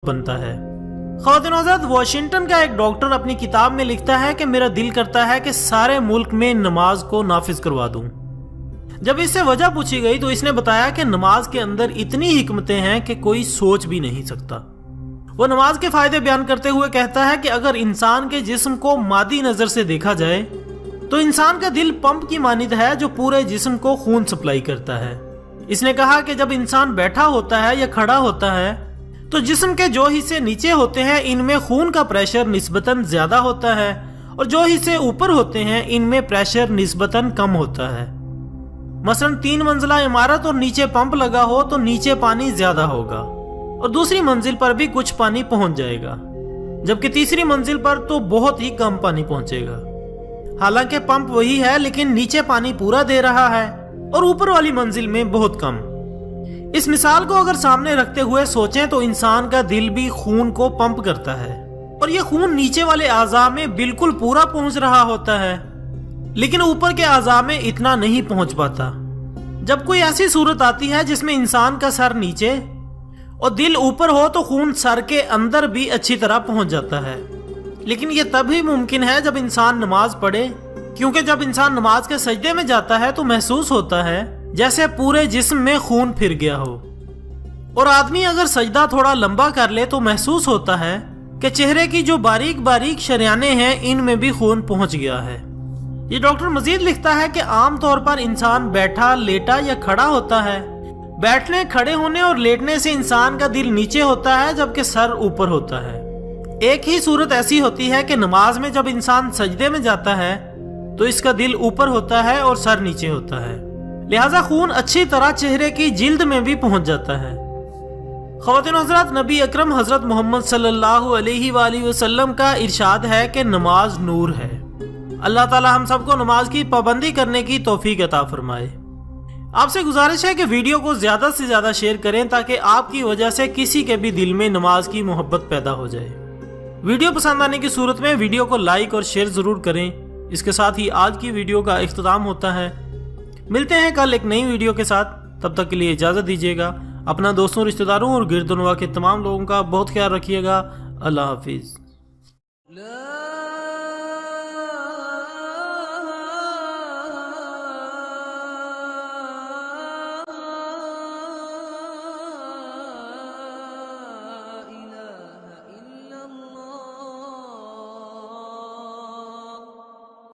بنتا ہے۔ خواتین و حضرات، واشنگٹن کا ایک ڈاکٹر اپنی کتاب میں لکھتا ہے کہ میرا دل کرتا ہے کہ سارے ملک میں نماز کو نافذ کروا دوں۔ جب اس سے وجہ پوچھی گئی تو اس نے بتایا کہ نماز کے اندر اتنی حکمتیں ہیں کہ کوئی سوچ بھی نہیں سکتا۔ وہ نماز کے فائدے بیان کرتے ہوئے کہتا ہے کہ اگر انسان کے جسم کو مادی نظر سے دیکھا جائے تو انسان کا دل پمپ کی مانند ہے جو پورے جسم کو خون سپلائی کرتا ہے۔ اس نے کہا کہ جب انسان بیٹھا ہوتا ہے یا کھڑا ہوتا ہے تو جسم کے جو حصے نیچے ہوتے ہیں ان میں خون کا پریشر نسبتاً زیادہ ہوتا ہے اور جو حصے اوپر ہوتے ہیں ان میں پریشر نسبتاً کم ہوتا ہے۔ مثلا 3 منزلہ عمارت اور نیچے پمپ لگا ہو تو نیچے پانی زیادہ ہوگا اور دوسری منزل پر بھی کچھ پانی پہنچ جائے گا، جبکہ تیسری منزل پر تو بہت ہی کم پانی پہنچے گا۔ حالانکہ پمپ وہی ہے لیکن نیچے پانی پورا دے رہا ہے اور اوپر والی منزل میں بہت کم۔ اس مثال کو اگر سامنے رکھتے ہوئے سوچیں تو انسان کا دل بھی خون کو پمپ کرتا ہے اور یہ خون نیچے والے اعضاء میں بالکل پورا پہنچ رہا ہوتا ہے، لیکن اوپر کے اعضاء میں اتنا نہیں پہنچ پاتا۔ جب کوئی ایسی صورت آتی ہے جس میں انسان کا سر نیچے اور دل اوپر ہو تو خون سر کے اندر بھی اچھی طرح پہنچ جاتا ہے، لیکن یہ تب ہی ممکن ہے جب انسان نماز پڑھے، کیونکہ جب انسان نماز کے سجدے میں جاتا ہے تو محسوس ہوتا ہے جیسے پورے جسم میں خون پھر گیا ہو، اور آدمی اگر سجدہ تھوڑا لمبا کر لے تو محسوس ہوتا ہے کہ چہرے کی جو باریک باریک شریانیں ہیں ان میں بھی خون پہنچ گیا ہے۔ یہ ڈاکٹر مزید لکھتا ہے کہ عام طور پر انسان بیٹھا، لیٹا یا کھڑا ہوتا ہے۔ بیٹھنے، کھڑے ہونے اور لیٹنے سے انسان کا دل نیچے ہوتا ہے جبکہ سر اوپر ہوتا ہے۔ ایک ہی صورت ایسی ہوتی ہے کہ نماز میں جب انسان سجدے میں جاتا ہے تو اس کا دل اوپر ہوتا ہے اور سر نیچے ہوتا ہے، لہذا خون اچھی طرح چہرے کی جلد میں بھی پہنچ جاتا ہے۔ خواتین و حضرات، نبی اکرم حضرت محمد صلی اللہ علیہ وآلہ وسلم کا ارشاد ہے کہ نماز نور ہے۔ اللہ تعالی ہم سب کو نماز کی پابندی کرنے کی توفیق عطا فرمائے۔ آپ سے گزارش ہے کہ ویڈیو کو زیادہ سے زیادہ شیئر کریں تاکہ آپ کی وجہ سے کسی کے بھی دل میں نماز کی محبت پیدا ہو جائے۔ ویڈیو پسند آنے کی صورت میں ویڈیو کو لائک اور شیئر ضرور کریں۔ اس کے ساتھ ہی آج کی ویڈیو کا اختتام ہوتا ہے۔ ملتے ہیں کل ایک نئی ویڈیو کے ساتھ، تب تک کے لیے اجازت دیجیے گا۔ اپنا دوستوں، رشتہ داروں اور گرد و نواح کے تمام لوگوں کا بہت خیال رکھیے گا۔ اللہ حافظ۔